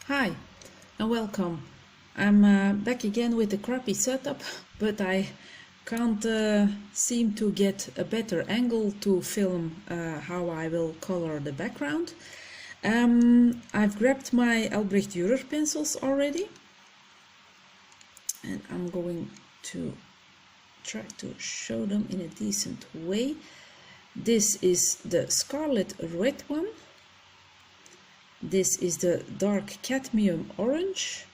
Hi and welcome. I'm back again with a crappy setup, but I can't seem to get a better angle to film how I will color the background. I've grabbed my Albrecht Durer pencils already, and I'm going to try to show them in a decent way. This is the scarlet red one. This is the dark cadmium orange,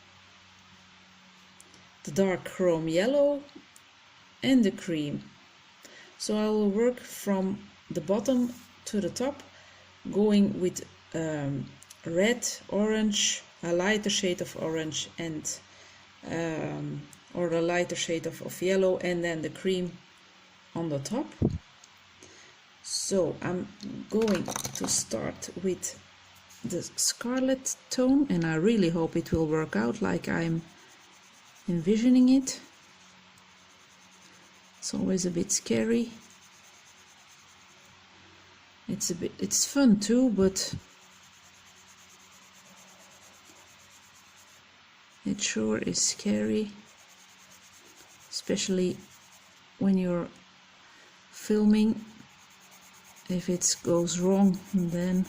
the dark chrome yellow, and the cream. So I will work from the bottom to the top, going with red, orange, a lighter shade of orange, and or a lighter shade of yellow, and then the cream on the top. So I'm going to start with the scarlet tone, and I really hope it will work out like I'm envisioning it. It's always a bit scary. It's fun too, but it sure is scary, especially when you're filming. If it goes wrong, then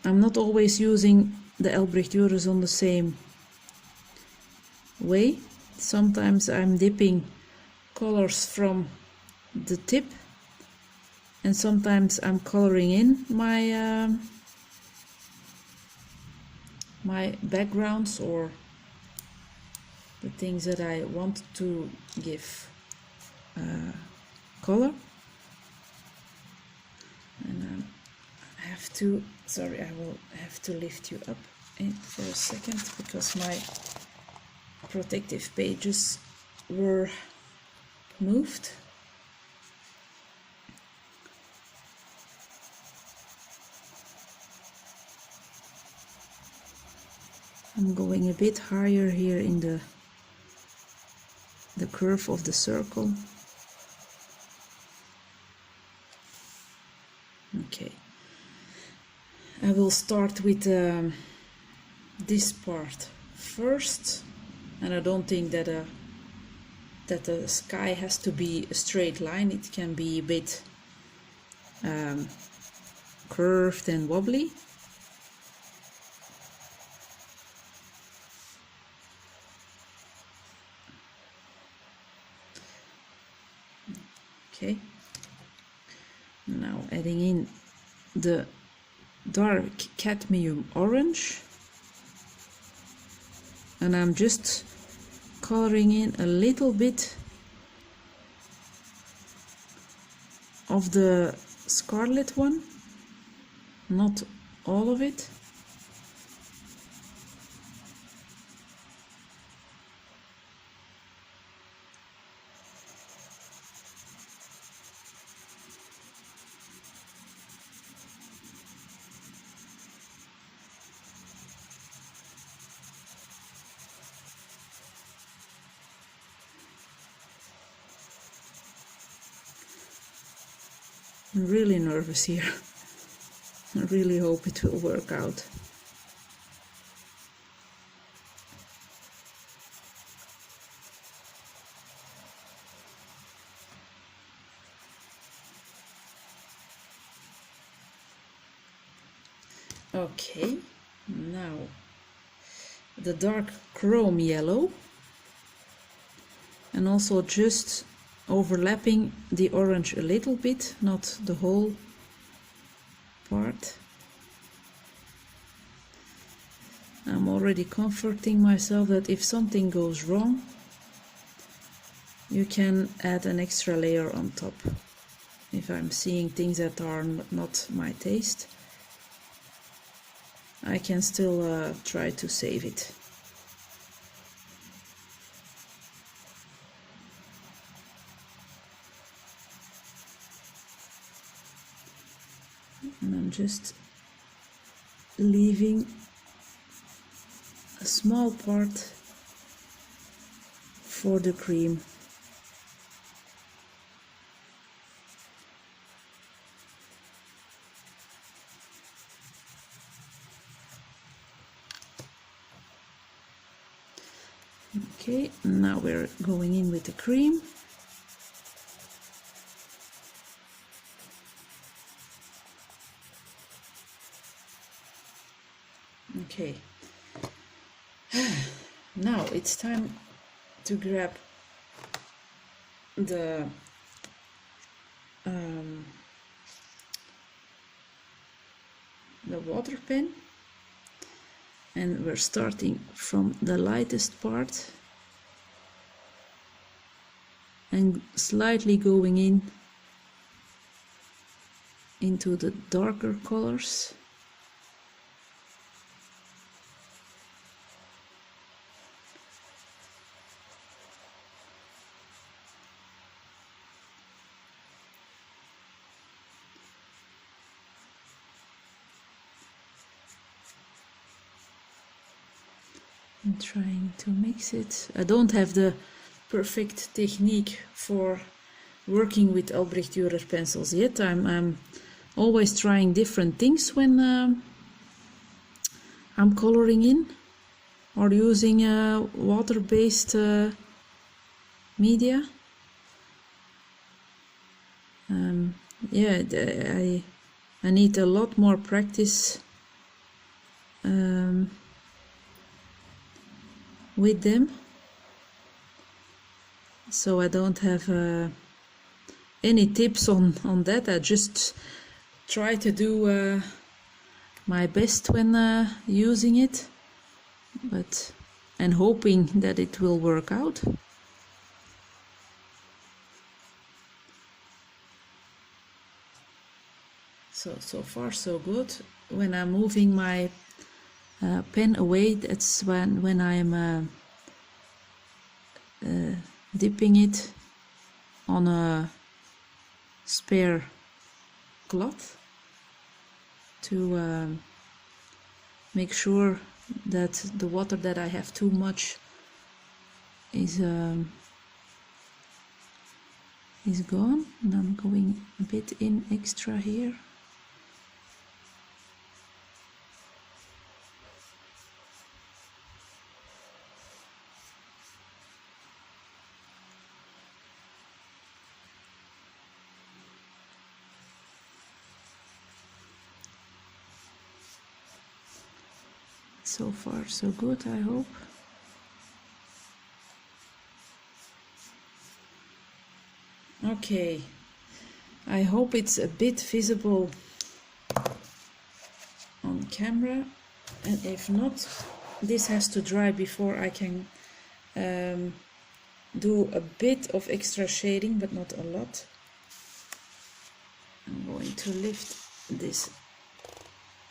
I'm not always using the Albrecht Durers on the same way. Sometimes I'm dipping colors from the tip, and sometimes I'm coloring in my my backgrounds or the things that I want to give color. And I have to, sorry, I will have to lift you up for a second because my protective pages were moved. I'm going a bit higher here in the curve of the circle. Okay. I will start with this part first, and I don't think that the sky has to be a straight line. It can be a bit curved and wobbly. Okay. Now adding in the dark cadmium orange, and I'm just coloring in a little bit of the scarlet one, not all of it. I'm really nervous here. I really hope it will work out. Okay, now the dark chrome yellow, and also just overlapping the orange a little bit, not the whole part. I'm already comforting myself that if something goes wrong, you can add an extra layer on top. If I'm seeing things that are not my taste, I can still try to save it. And I'm just leaving a small part for the cream. Okay, now we're going in with the cream. Okay, now it's time to grab the water pen, and we're starting from the lightest part and slightly going in into the darker colors. I'm trying to mix it. I don't have the perfect technique for working with Albrecht Durer pencils yet. I'm always trying different things when I'm coloring in or using water-based media. Yeah, I need a lot more practice with them, so I don't have any tips on that. I just try to do my best when using it, and hoping that it will work out. So far so good. When I'm moving my pen away, that's when I'm dipping it on a spare cloth to make sure that the water that I have too much is gone. And I'm going a bit in extra here. So far so good, I hope. Okay, I hope it's a bit visible on camera, and if not, this has to dry before I can do a bit of extra shading, but not a lot. I'm going to lift this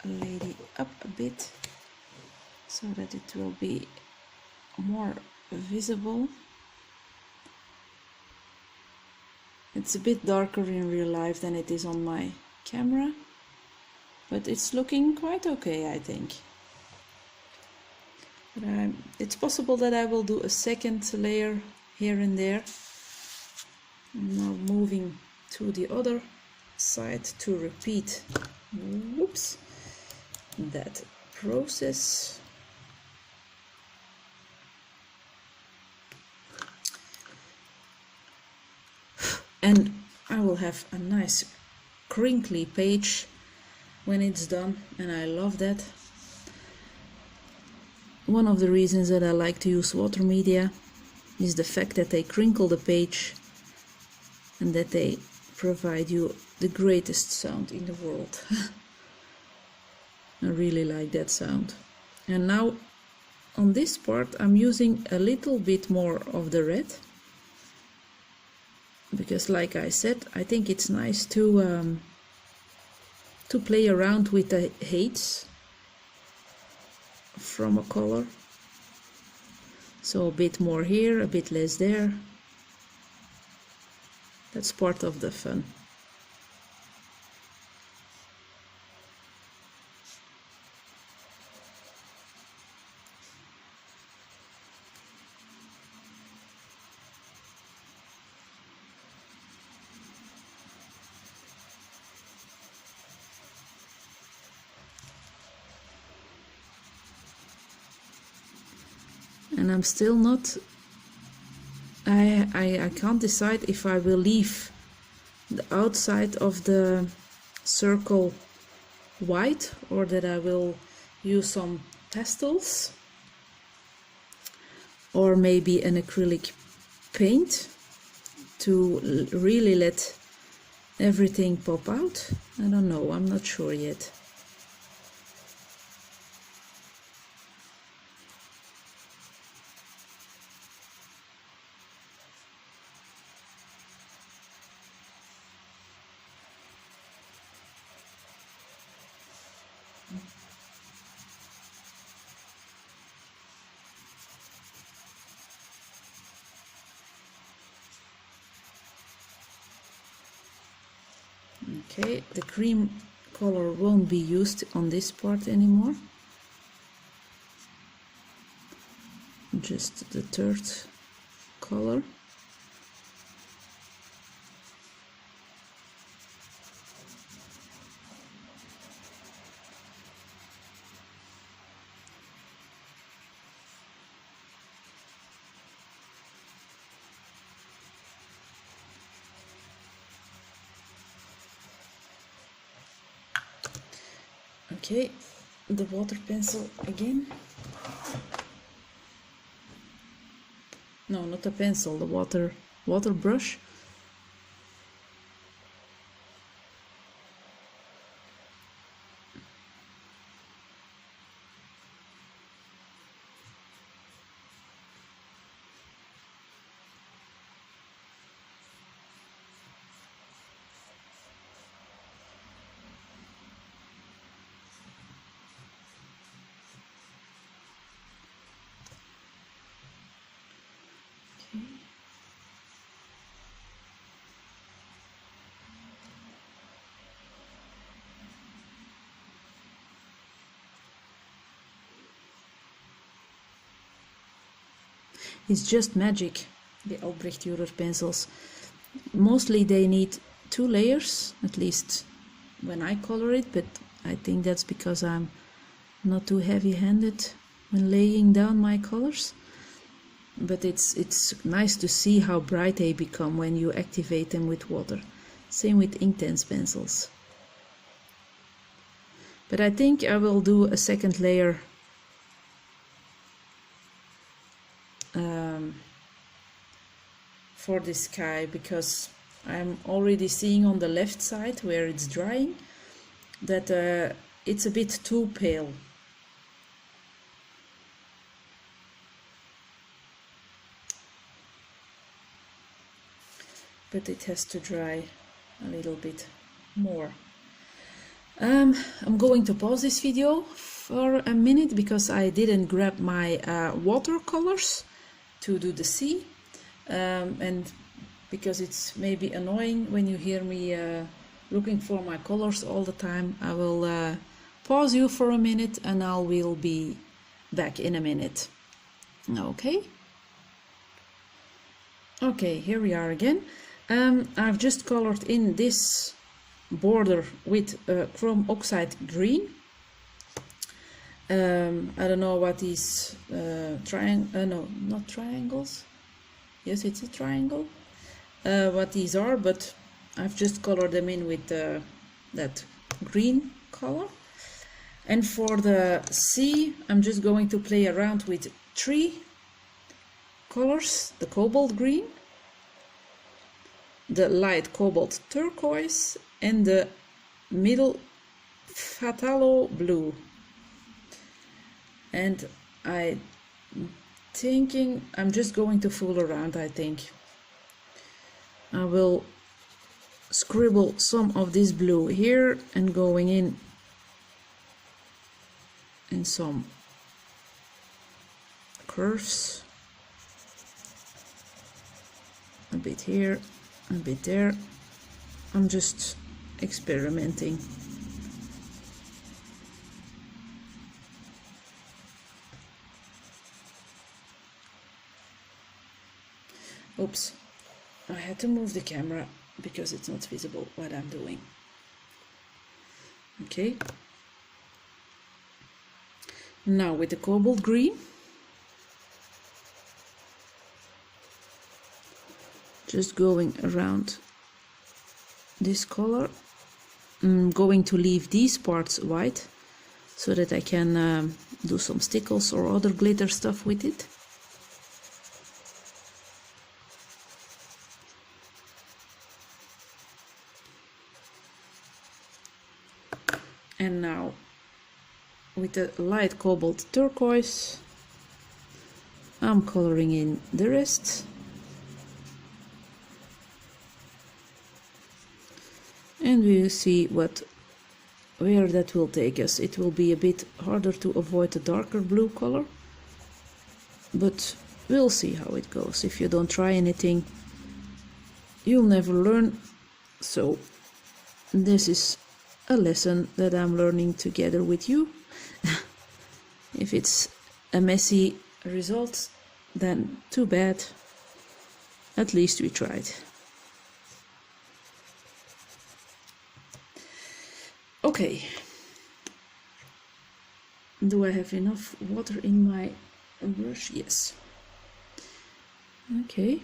lady up a bit so that it will be more visible. It's a bit darker in real life than it is on my camera, but it's looking quite okay, I think. But it's possible that I will do a second layer here and there. I'm now moving to the other side to repeat, whoops, that process. And I will have a nice crinkly page when it's done, and I love that. One of the reasons that I like to use water media is the fact that they crinkle the page and that they provide you the greatest sound in the world. I really like that sound. And now on this part I'm using a little bit more of the red, because like I said, I think it's nice to play around with the haze from a color. So a bit more here, a bit less there. That's part of the fun. and I'm still not, I can't decide if I will leave the outside of the circle white or that I will use some pastels or maybe an acrylic paint to really let everything pop out. I don't know, I'm not sure yet. Okay, the cream color won't be used on this part anymore. Just the third color. Okay, the water pencil again. No, not a pencil, the water brush. Okay. It's just magic, the Albrecht Durer pencils. Mostly they need 2 layers, at least when I color it, but I think that's because I'm not too heavy-handed when laying down my colors. But it's nice to see how bright they become when you activate them with water. Same with Inktense pencils. But I think I will do a second layer for this sky, because I'm already seeing on the left side where it's drying that it's a bit too pale. But it has to dry a little bit more. I'm going to pause this video for a minute because I didn't grab my watercolors to do the sea, and because it's maybe annoying when you hear me looking for my colors all the time. I will pause you for a minute and I will be back in a minute. Okay? Okay, here we are again. I've just colored in this border with chrome oxide green. I don't know what these no, not triangles. Yes, it's a triangle. What these are, but I've just colored them in with that green color. And for the sea, I'm just going to play around with 3 colors: the cobalt green, the light cobalt turquoise, and the middle phthalo blue. And I'm thinking I'm just going to fool around. I think I will scribble some of this blue here and going in some curves, a bit here, a bit there. I'm just experimenting. Oops, I had to move the camera because it's not visible what I'm doing. Okay. Now with the cobalt green, just going around this color. I'm going to leave these parts white so that I can do some stickles or other glitter stuff with it. And now with the light cobalt turquoise I'm coloring in the rest. And we'll see where that will take us. It will be a bit harder to avoid the darker blue color, but we'll see how it goes. If you don't try anything, you'll never learn. So this is a lesson that I'm learning together with you. If it's a messy result, then too bad. At least we tried. Okay. Do I have enough water in my brush? Yes. Okay.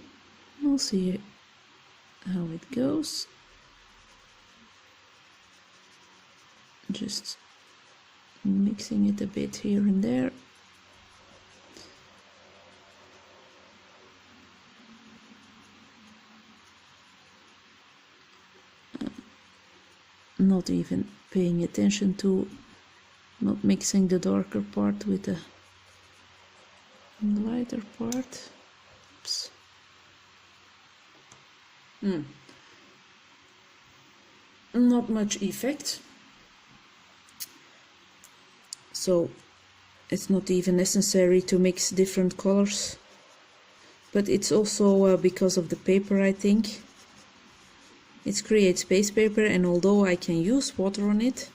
We'll see how it goes. Just mixing it a bit here and there. Not even paying attention to not mixing the darker part with the lighter part. Oops. Not much effect. So it's not even necessary to mix different colors. But it's also because of the paper, I think. It creates space paper, and although I can use water on it,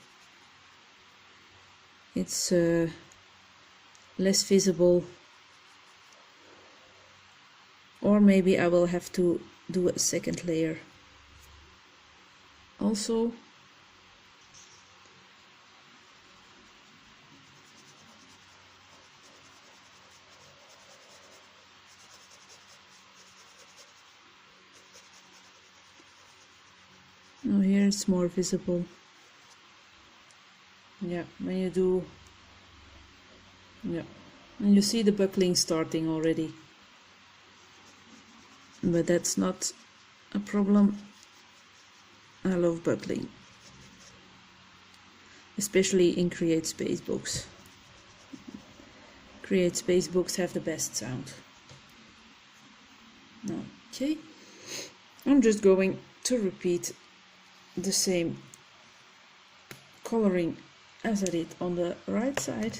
it's less visible. Or maybe I will have to do a second layer also. Oh, here it's more visible. Yeah, when you do, yeah, and you see the buckling starting already. But that's not a problem. I love buckling, especially in Create Space books. Create Space books have the best sound. Okay, I'm just going to repeat the same coloring as I did on the right side.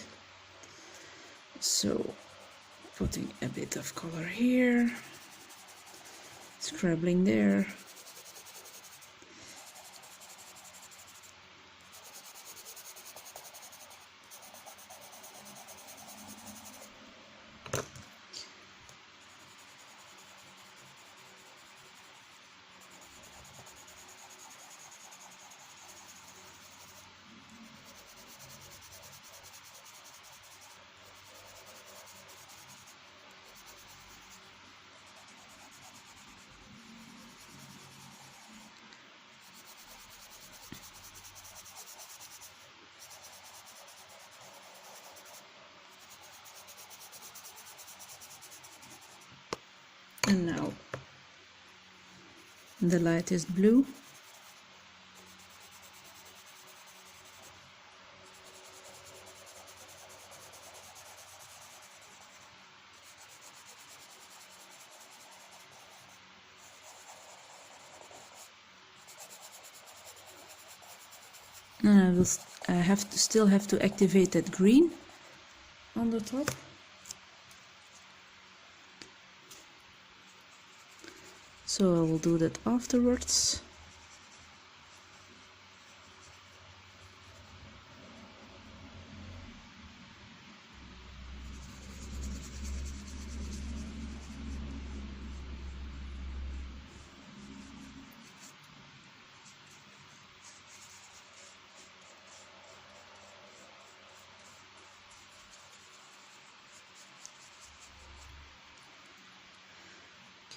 So putting a bit of color here, scribbling there. And now the lightest blue. And I still have to activate that green on the top. So I will do that afterwards.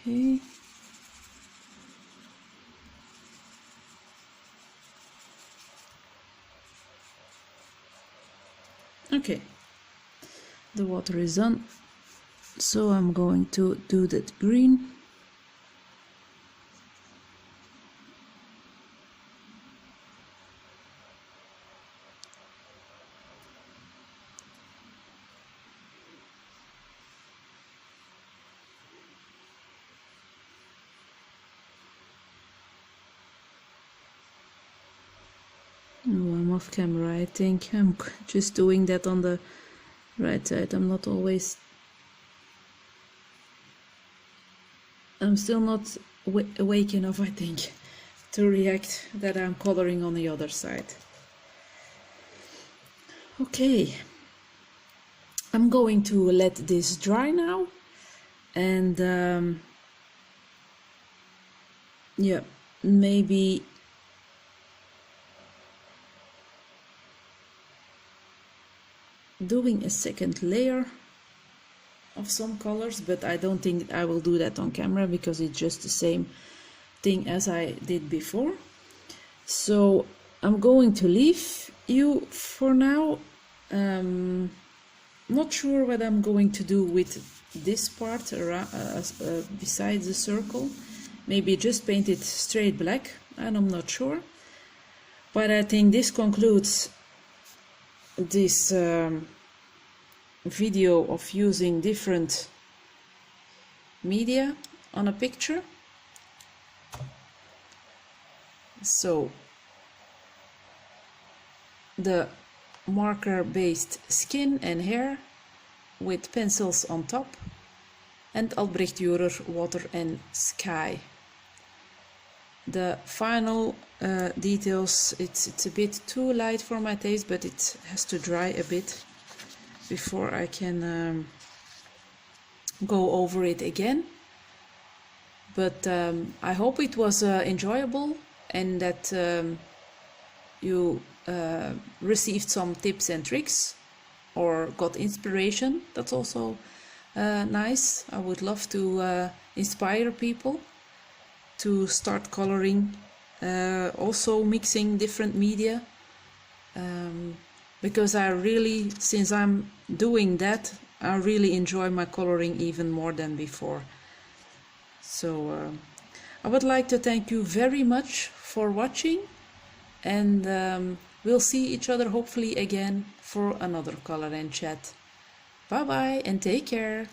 Okay. Okay, the water is on, so I'm going to do that green. Oh, I'm off camera, I think. I'm just doing that on the right side. I'm still not awake enough, I think, to react that I'm coloring on the other side. Okay, I'm going to let this dry now, and yeah, maybe doing a second layer of some colors, but I don't think I will do that on camera because it's just the same thing as I did before. So I'm going to leave you for now. Not sure what I'm going to do with this part around, besides the circle. Maybe just paint it straight black, and I'm not sure. But I think this concludes this video of using different media on a picture. So the marker based skin and hair with pencils on top, and Albrecht Durer water and sky. The final details, it's a bit too light for my taste, but it has to dry a bit before I can go over it again. But I hope it was enjoyable, and that you received some tips and tricks or got inspiration. That's also nice. I would love to inspire people to start coloring, also mixing different media, because I really, since I'm doing that, I really enjoy my coloring even more than before. So I would like to thank you very much for watching, and we'll see each other hopefully again for another color and chat. Bye bye and take care.